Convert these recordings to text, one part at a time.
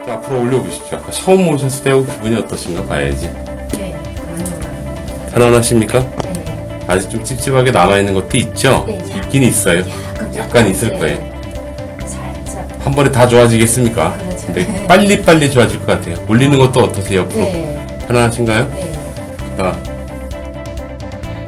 자, 앞으로 올려보십시오. 아까 처음 오셨을 때하고 기분이 어떠신가 봐야지. 네, 편안하십니까? 네. 아직 좀 찝찝하게 남아있는 것도 있죠? 네. 있긴 있어요. 약간 있을 네. 거예요. 살짝. 한 번에 다 좋아지겠습니까? 그렇죠. 근데 빨리빨리 좋아질 것 같아요. 올리는 것도 어떠세요? 앞으로? 네. 편안하신가요? 네.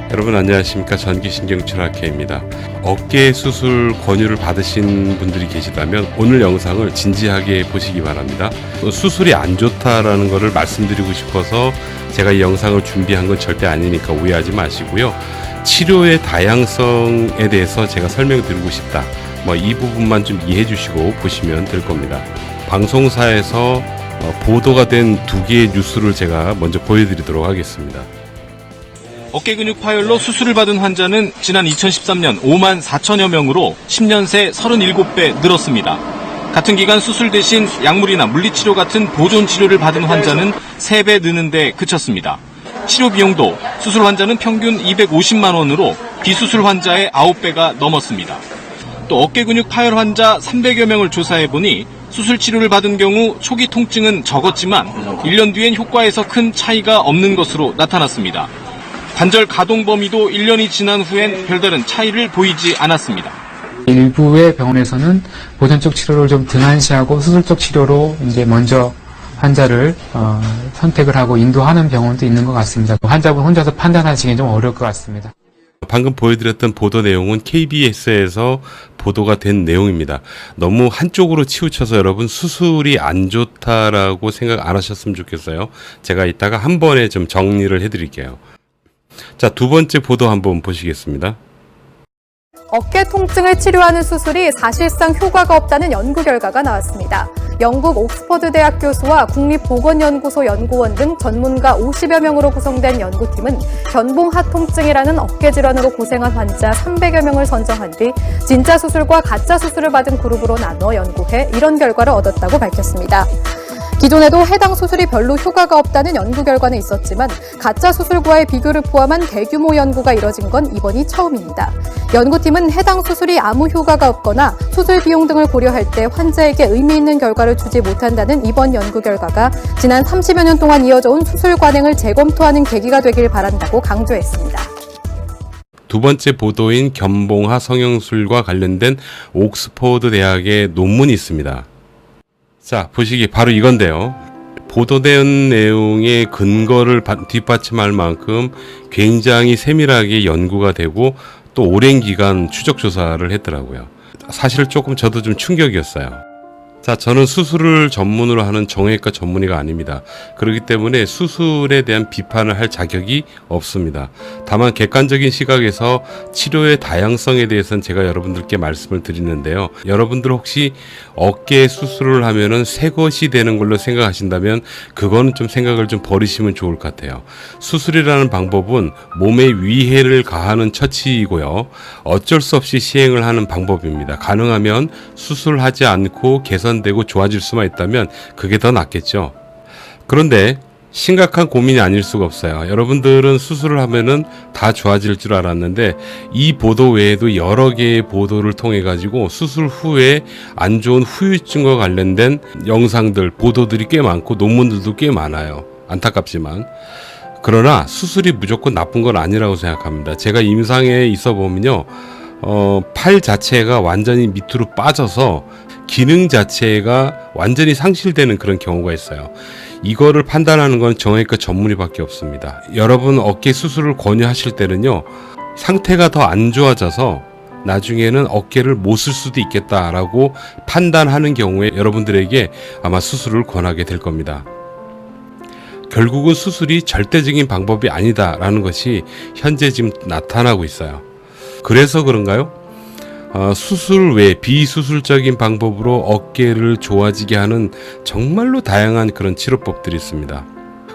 여러분 안녕하십니까. 전기신경치료학회입니다. 어깨 수술 권유를 받으신 분들이 계시다면 오늘 영상을 진지하게 보시기 바랍니다. 수술이 안 좋다라는 것을 말씀드리고 싶어서 제가 이 영상을 준비한 건 절대 아니니까 오해하지 마시고요. 치료의 다양성에 대해서 제가 설명드리고 싶다. 이 부분만 좀 이해해 주시고 보시면 될 겁니다. 방송사에서 보도가 된 두 개의 뉴스를 제가 먼저 보여드리도록 하겠습니다. 어깨 근육 파열로 수술을 받은 환자는 지난 2013년 5만 4천여 명으로 10년 새 37배 늘었습니다. 같은 기간 수술 대신 약물이나 물리치료 같은 보존 치료를 받은 환자는 3배 느는 데 그쳤습니다. 치료 비용도 수술 환자는 평균 250만 원으로 비수술 환자의 9배가 넘었습니다. 또 어깨 근육 파열 환자 300여 명을 조사해보니 수술 치료를 받은 경우 초기 통증은 적었지만 1년 뒤엔 효과에서 큰 차이가 없는 것으로 나타났습니다. 관절 가동 범위도 1년이 지난 후엔 별다른 차이를 보이지 않았습니다. 일부의 병원에서는 보존적 치료를 좀 등한시하고 수술적 치료로 이제 먼저 환자를 선택을 하고 인도하는 병원도 있는 것 같습니다. 환자분 혼자서 판단하시기엔 좀 어려울 것 같습니다. 방금 보여드렸던 보도 내용은 KBS에서 보도가 된 내용입니다. 너무 한쪽으로 치우쳐서 여러분 수술이 안 좋다라고 생각 안 하셨으면 좋겠어요. 제가 이따가 한 번에 좀 정리를 해드릴게요. 자, 두 번째 보도 한번 보시겠습니다. 어깨 통증을 치료하는 수술이 사실상 효과가 없다는 연구 결과가 나왔습니다. 영국 옥스퍼드 대학 교수와 국립보건연구소 연구원 등 전문가 50여 명으로 구성된 연구팀은 견봉 하통증이라는 어깨 질환으로 고생한 환자 300여 명을 선정한 뒤 진짜 수술과 가짜 수술을 받은 그룹으로 나눠 연구해 이런 결과를 얻었다고 밝혔습니다. 기존에도 해당 수술이 별로 효과가 없다는 연구 결과는 있었지만 가짜 수술과의 비교를 포함한 대규모 연구가 이뤄진 건 이번이 처음입니다. 연구팀은 해당 수술이 아무 효과가 없거나 수술 비용 등을 고려할 때 환자에게 의미 있는 결과를 주지 못한다는 이번 연구 결과가 지난 30여 년 동안 이어져온 수술 관행을 재검토하는 계기가 되길 바란다고 강조했습니다. 두 번째 보도인 견봉하 성형술과 관련된 옥스퍼드 대학의 논문이 있습니다. 자, 보시기 바로 이건데요. 보도된 내용의 근거를 뒷받침할 만큼 굉장히 세밀하게 연구가 되고 또 오랜 기간 추적 조사를 했더라고요. 사실 조금 저도 좀 충격이었어요. 자, 저는 수술을 전문으로 하는 정형외과 전문의가 아닙니다. 그렇기 때문에 수술에 대한 비판을 할 자격이 없습니다. 다만 객관적인 시각에서 치료의 다양성에 대해서는 제가 여러분들께 말씀을 드리는데요. 여러분들 혹시 어깨 수술을 하면은 새 것이 되는 걸로 생각하신다면 그거는 좀 생각을 좀 버리시면 좋을 것 같아요. 수술이라는 방법은 몸에 위해를 가하는 처치이고요. 어쩔 수 없이 시행을 하는 방법입니다. 가능하면 수술하지 않고 개선되고 좋아질 수만 있다면 그게 더 낫겠죠. 그런데 심각한 고민이 아닐 수가 없어요. 여러분들은 수술을 하면은 다 좋아질 줄 알았는데 이 보도 외에도 여러 개의 보도를 통해 가지고 수술 후에 안 좋은 후유증과 관련된 영상들, 보도들이 꽤 많고 논문들도 꽤 많아요. 안타깝지만. 그러나 수술이 무조건 나쁜 건 아니라고 생각합니다. 제가 임상에 있어 보면요. 팔 자체가 완전히 밑으로 빠져서 기능 자체가 완전히 상실되는 그런 경우가 있어요. 이거를 판단하는 건 정형외과 전문의밖에 없습니다. 여러분 어깨 수술을 권유하실 때는요. 상태가 더 안 좋아져서 나중에는 어깨를 못 쓸 수도 있겠다라고 판단하는 경우에 여러분들에게 아마 수술을 권하게 될 겁니다. 결국은 수술이 절대적인 방법이 아니다라는 것이 현재 지금 나타나고 있어요. 그래서 그런가요? 수술 외 비수술적인 방법으로 어깨를 좋아지게 하는 정말로 다양한 그런 치료법들이 있습니다.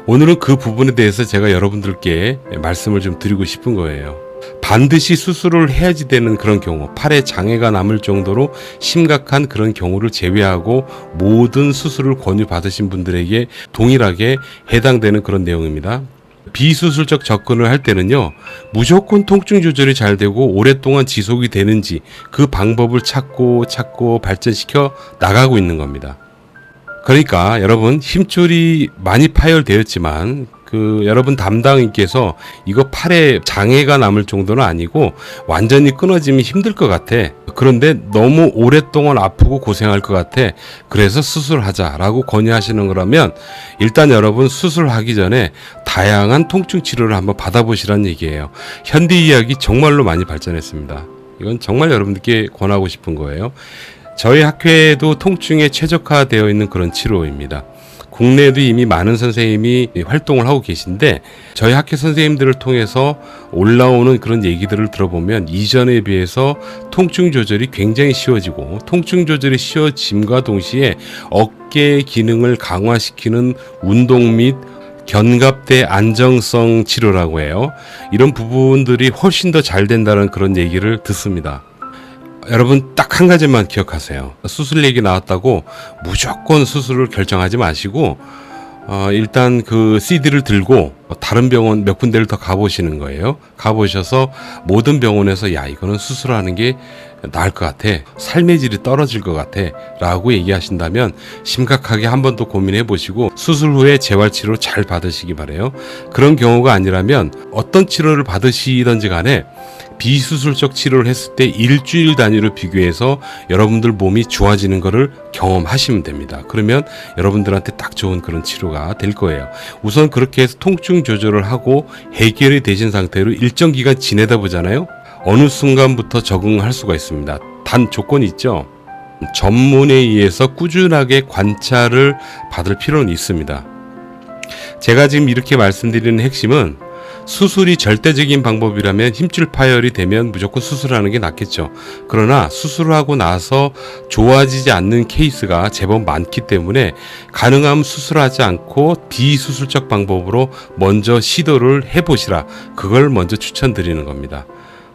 오늘은 그 부분에 대해서 제가 여러분들께 말씀을 좀 드리고 싶은 거예요. 반드시 수술을 해야지 되는 그런 경우, 팔에 장애가 남을 정도로 심각한 그런 경우를 제외하고 모든 수술을 권유받으신 분들에게 동일하게 해당되는 그런 내용입니다. 비수술적 접근을 할 때는요, 무조건 통증 조절이 잘 되고 오랫동안 지속이 되는지 그 방법을 찾고 발전시켜 나가고 있는 겁니다. 그러니까 여러분 힘줄이 많이 파열되었지만 여러분 담당인께서 이거 팔에 장애가 남을 정도는 아니고 완전히 끊어지면 힘들 것 같아. 그런데 너무 오랫동안 아프고 고생할 것 같아. 그래서 수술하자라고 권유하시는 거라면 일단 여러분 수술하기 전에 다양한 통증 치료를 한번 받아보시라는 얘기예요. 현대의학이 정말로 많이 발전했습니다. 이건 정말 여러분들께 권하고 싶은 거예요. 저희 학회에도 통증에 최적화되어 있는 그런 치료입니다. 국내에도 이미 많은 선생님이 활동을 하고 계신데 저희 학회 선생님들을 통해서 올라오는 그런 얘기들을 들어보면 이전에 비해서 통증 조절이 굉장히 쉬워지고 통증 조절이 쉬워짐과 동시에 어깨 기능을 강화시키는 운동 및 견갑대 안정성 치료라고 해요. 이런 부분들이 훨씬 더 잘 된다는 그런 얘기를 듣습니다. 여러분 딱 한 가지만 기억하세요. 수술 얘기 나왔다고 무조건 수술을 결정하지 마시고 일단 그 CD를 들고 다른 병원 몇 군데를 더 가보시는 거예요. 가보셔서 모든 병원에서 야 이거는 수술하는 게 나을 것 같아. 삶의 질이 떨어질 것 같아 라고 얘기하신다면 심각하게 한 번 더 고민해 보시고 수술 후에 재활치료 잘 받으시기 바라요. 그런 경우가 아니라면 어떤 치료를 받으시든지 간에 비수술적 치료를 했을 때 일주일 단위로 비교해서 여러분들 몸이 좋아지는 것을 경험하시면 됩니다. 그러면 여러분들한테 딱 좋은 그런 치료가 될 거예요. 우선 그렇게 해서 통증 조절을 하고 해결이 되신 상태로 일정 기간 지내다 보잖아요. 어느 순간부터 적응할 수가 있습니다. 단 조건이 있죠. 전문에 의해서 꾸준하게 관찰을 받을 필요는 있습니다. 제가 지금 이렇게 말씀드리는 핵심은 수술이 절대적인 방법이라면 힘줄 파열이 되면 무조건 수술하는 게 낫겠죠. 그러나 수술을 하고 나서 좋아지지 않는 케이스가 제법 많기 때문에 가능하면 수술하지 않고 비수술적 방법으로 먼저 시도를 해보시라. 그걸 먼저 추천드리는 겁니다.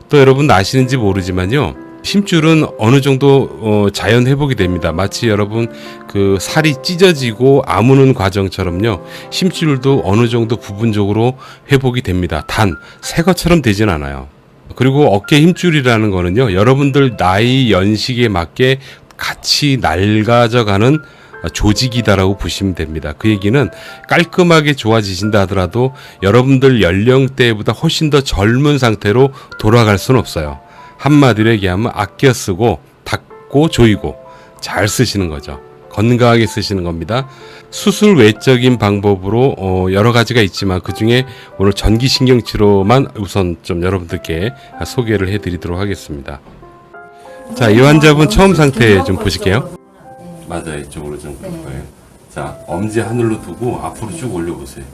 또 여러분 아시는지 모르지만요. 힘줄은 어느 정도 자연 회복이 됩니다. 마치 여러분 그 살이 찢어지고 아무는 과정처럼요. 힘줄도 어느 정도 부분적으로 회복이 됩니다. 단 새 것처럼 되진 않아요. 그리고 어깨 힘줄이라는 거는요. 여러분들 나이 연식에 맞게 같이 낡아져가는 조직이다라고 보시면 됩니다. 그 얘기는 깔끔하게 좋아지신다 하더라도 여러분들 연령대보다 훨씬 더 젊은 상태로 돌아갈 수는 없어요. 한마디로 얘기하면 아껴 쓰고 닦고 조이고 잘 쓰시는 거죠. 건강하게 쓰시는 겁니다. 수술 외적인 방법으로 여러 가지가 있지만 그중에 오늘 전기신경치료만 우선 좀 여러분들께 소개를 해드리도록 하겠습니다. 자, 이 환자분 처음 상태 좀 보실게요. 맞아요. 이쪽으로 좀 볼 거예요. 자, 엄지 하늘로 두고 앞으로 쭉 올려보세요.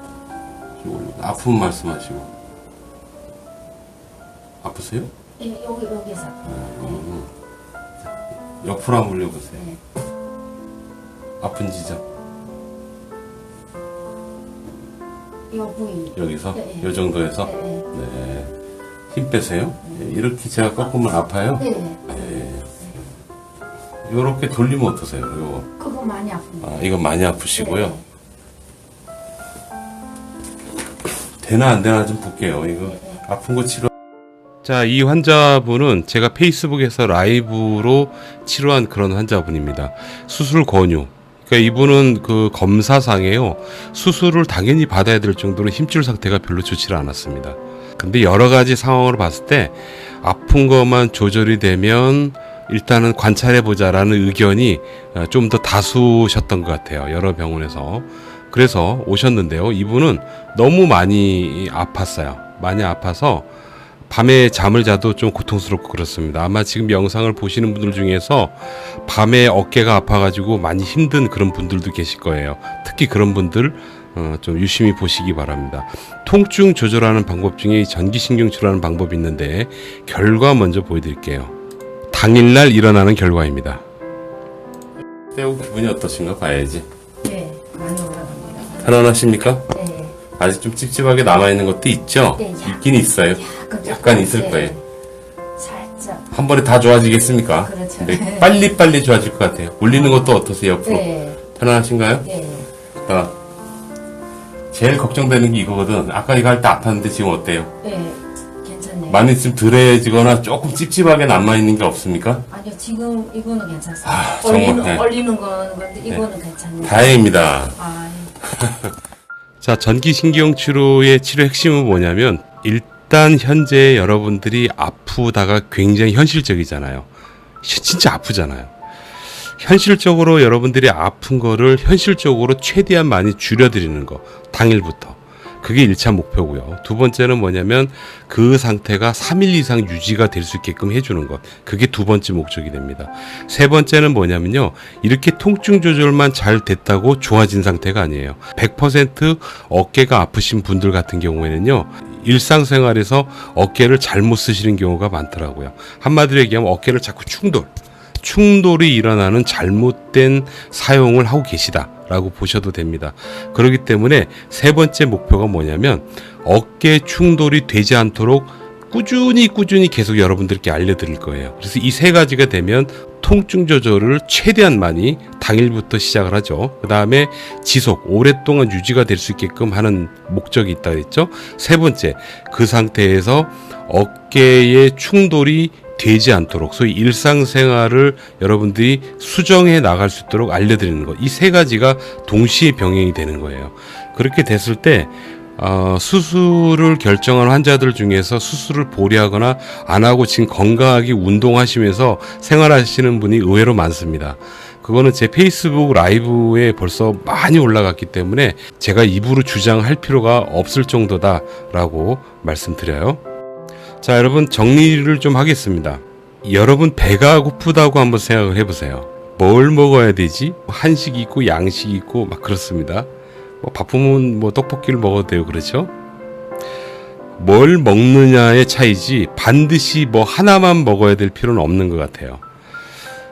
쭉 올려. 아프면 말씀하시고. 아프세요? 예, 여기서. 옆으로 한번 올려보세요. 아픈 지점. 요 부위. 여기서? 네. 요 정도에서? 네. 네. 힘 빼세요. 이렇게 제가 꺾으면 아파요? 네. 네. 요렇게 돌리면 어떠세요? 요거. 그거 많이 아픕니다. 아, 이건 많이 아프시고요. 네. 되나 안 되나 좀 볼게요. 이거 아픈 거 치료. 자, 이 환자분은 제가 페이스북에서 라이브로 치료한 그런 환자분입니다. 수술 권유. 그러니까 이분은 그 검사상에요. 수술을 당연히 받아야 될 정도로 힘줄 상태가 별로 좋지 않았습니다. 근데 여러 가지 상황을 봤을 때 아픈 것만 조절이 되면 일단은 관찰해보자라는 의견이 좀 더 다수셨던 것 같아요. 여러 병원에서. 그래서 오셨는데요. 이분은 너무 많이 아팠어요. 많이 아파서 밤에 잠을 자도 좀 고통스럽고 그렇습니다. 아마 지금 영상을 보시는 분들 중에서 밤에 어깨가 아파가지고 많이 힘든 그런 분들도 계실 거예요. 특히 그런 분들 좀 유심히 보시기 바랍니다. 통증 조절하는 방법 중에 전기신경치료라는 방법이 있는데 결과 먼저 보여드릴게요. 당일날 일어나는 결과입니다. 때우 기분이 어떠신가 봐야지. 네, 많이 올라갑니다. 편안하십니까? 네. 아직 좀 찝찝하게 남아있는 것도 있죠? 네, 있긴 있어요. 약간 있을 거예요. 살짝. 한 번에 다 좋아지겠습니까? 그렇죠. 근데 빨리빨리 좋아질 것 같아요. 올리는 것도 어떠세요, 옆으로? 네. 편안하신가요? 네. 제일 걱정되는 게 이거거든. 아까 이거 할 때 아팠는데 지금 어때요? 네. 괜찮네요. 많이 좀 덜해지거나 조금 찝찝하게 남아있는 게 없습니까? 아니요, 지금 이거는 괜찮습니다. 아, 정말, 네. 얼리는 건 건데 이거는 괜찮네요. 다행입니다. 아, 자, 전기신경치료의 치료 핵심은 뭐냐면 일단 현재 여러분들이 아프다가 굉장히 현실적이잖아요. 진짜 아프잖아요. 현실적으로 여러분들이 아픈 거를 현실적으로 최대한 많이 줄여드리는 거, 당일부터. 그게 1차 목표고요. 두 번째는 뭐냐면 그 상태가 3일 이상 유지가 될 수 있게끔 해주는 것. 그게 두 번째 목적이 됩니다. 세 번째는 뭐냐면요. 이렇게 통증 조절만 잘 됐다고 좋아진 상태가 아니에요. 100% 어깨가 아프신 분들 같은 경우에는요. 일상생활에서 어깨를 잘못 쓰시는 경우가 많더라고요. 한마디로 얘기하면 어깨를 자꾸 충돌이 일어나는 잘못된 사용을 하고 계시다라고 보셔도 됩니다. 그렇기 때문에 세 번째 목표가 뭐냐면 어깨 충돌이 되지 않도록 꾸준히 계속 여러분들께 알려드릴 거예요. 그래서 이 세 가지가 되면 통증 조절을 최대한 많이 당일부터 시작을 하죠. 그 다음에 지속, 오랫동안 유지가 될 수 있게끔 하는 목적이 있다 그랬죠. 세 번째, 그 상태에서 어깨의 충돌이 되지 않도록 소위 일상생활을 여러분들이 수정해 나갈 수 있도록 알려드리는 것. 이 세 가지가 동시에 병행이 되는 거예요. 그렇게 됐을 때 수술을 결정한 환자들 중에서 수술을 보류하거나 안 하고 지금 건강하게 운동하시면서 생활하시는 분이 의외로 많습니다. 그거는 제 페이스북 라이브에 벌써 많이 올라갔기 때문에 제가 입으로 주장할 필요가 없을 정도다라고 말씀드려요. 자, 여러분 정리를 좀 하겠습니다. 여러분 배가 고프다고 한번 생각을 해보세요. 뭘 먹어야 되지? 한식이 있고 양식이 있고 막 그렇습니다. 바쁘면 떡볶이를 먹어도 되고 그렇죠? 뭘 먹느냐의 차이지 반드시 하나만 먹어야 될 필요는 없는 것 같아요.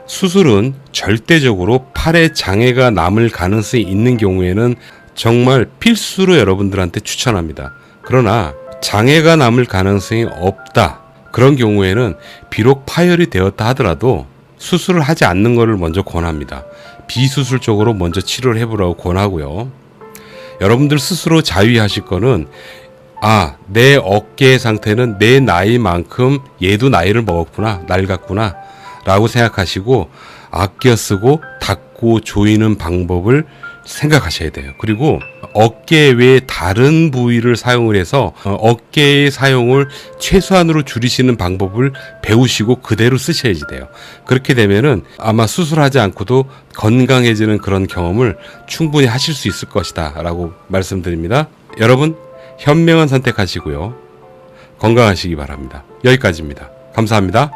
수술은 절대적으로 팔에 장애가 남을 가능성이 있는 경우에는 정말 필수로 여러분들한테 추천합니다. 그러나 장애가 남을 가능성이 없다. 그런 경우에는 비록 파열이 되었다 하더라도 수술을 하지 않는 것을 먼저 권합니다. 비수술적으로 먼저 치료를 해보라고 권하고요. 여러분들 스스로 자위하실 거는 내 어깨 상태는 내 나이만큼 얘도 나이를 먹었구나, 낡았구나 라고 생각하시고 아껴 쓰고 닦고 조이는 방법을 생각하셔야 돼요. 그리고 어깨 외에 다른 부위를 사용을 해서 어깨의 사용을 최소한으로 줄이시는 방법을 배우시고 그대로 쓰셔야지 돼요. 그렇게 되면은 아마 수술하지 않고도 건강해지는 그런 경험을 충분히 하실 수 있을 것이다 라고 말씀드립니다. 여러분 현명한 선택하시고요. 건강하시기 바랍니다. 여기까지입니다. 감사합니다.